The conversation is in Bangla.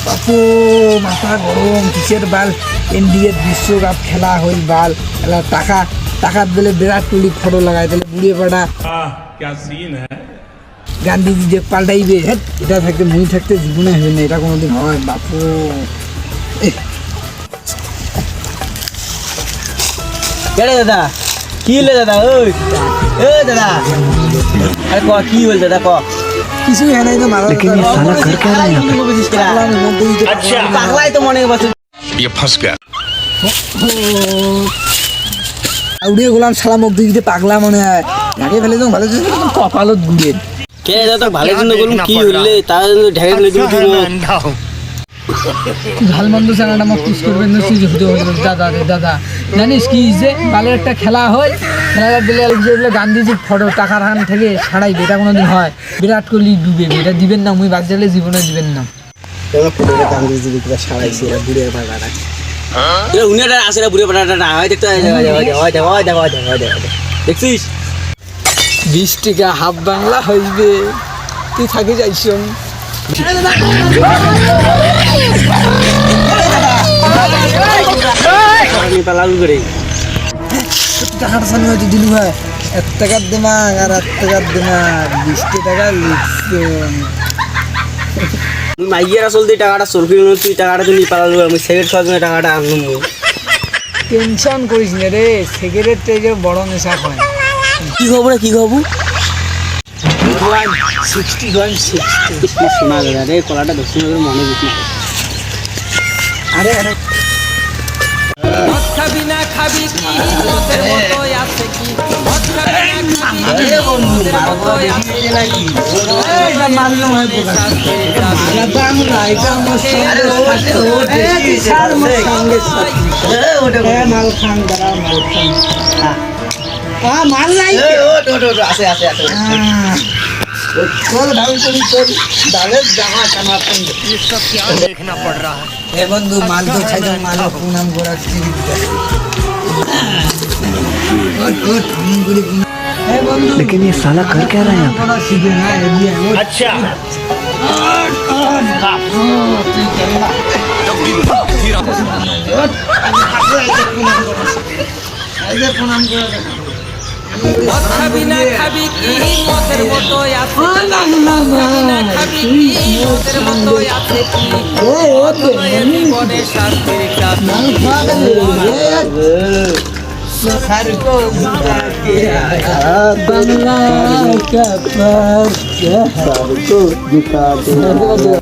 বাপু মাথা গরম কিসের বাল ইন্ডিয়ার বিশ্বকাপ খেলা হইল বাল এলা টাকা টাকার দিলে বিরাট কোহলি ফটো লাগাই দিলে বুড়িয়ে পাড়া গান্ধীজি যে পাল্টাইবে হ্যাঁ এটা থাকতে মুই থাকতে জীবনে হবে না এটা কোনোদিন হয় বাপু কেড়ে দাদা কি হলে দাদা ওই দাদা আরে ক কি হল দাদা ক কিছু হয় নাই তো মারা পাগলাই তো মনে বসে ये फंस गया উড়িয়ে গোলাম সালাম মুখ দিতে পাগলা মনে হয় ঢাকে ফেলে তো ভালো কপালত গুড়ে কে দাদা ভালো জন্য বলুন কি হলে তার ঢেকে ফেলে দিল ভাল মন্দ জানাটা আমার পুষ করবেন না সুযোগ দাদা রে দাদা জানিস কি যে ভালো একটা খেলা হয় খেলা দিলে যেগুলো গান্ধীজির ফটো টাকার হান থেকে ছাড়াইবে এটা কোনোদিন হয় বিরাট কোহলি ডুবে এটা দিবেন না মুই বাদ দিলে জীবনে দিবেন না গান্ধীজি দিকে ছাড়াইছে এরা বুড়ে পাড়াটা উনিটা আসলে বুড়ে পাড়াটা না হয় দেখতে দেখছিস 20 টাকা হাফ বাংলা হইবে তুই থাকি যাইছ টাকাটা সামনে হয়তো দিলু ভাই 1 টাকার দিমাগ আর 1 টাকার দিমাগ 20 টাকা লিখছে তুই মাইয়ের আসল তুই টাকাটা সরকি তুই টাকাটা তুই পালালো আমি সেকেন্ড সজনে টাকাটা আনলাম টেনশন করিস না রে সিগারেট থেকে বড় নেশা হয় কি খবর কি খবর 60 শোনা গেল রে কলাটা দক্ষিণ মনে বুঝি আরে আরে খাবি না খাবি কি তোদের মতো আছে কি আরে বন্ধু মারবো দেখি নাকি এটা মানলাম হয় এটা আমি লাইকা মশারে ওঠে সার সঙ্গে ওটা মাল খান দাঁড়া মাল খান মাল নাই আসে চল ঢাল করি চল ডালের জামা কানা সঙ্গে ये सब क्या देखना पड़ रहा है এ বন্ধু মাল তো খাই দাও মাল পুনাম গোড়া চিনি लेकिन ये साला कर क्या रहा है यहाँ पे? अच्छा খাবি না খাবি কি তোদের মতো আছে খাবি না খাবি কি তোদের মতো আছে কি জীবনে শান্তির কাছে सर को बुला के आया बंगला का पर को दिखा दे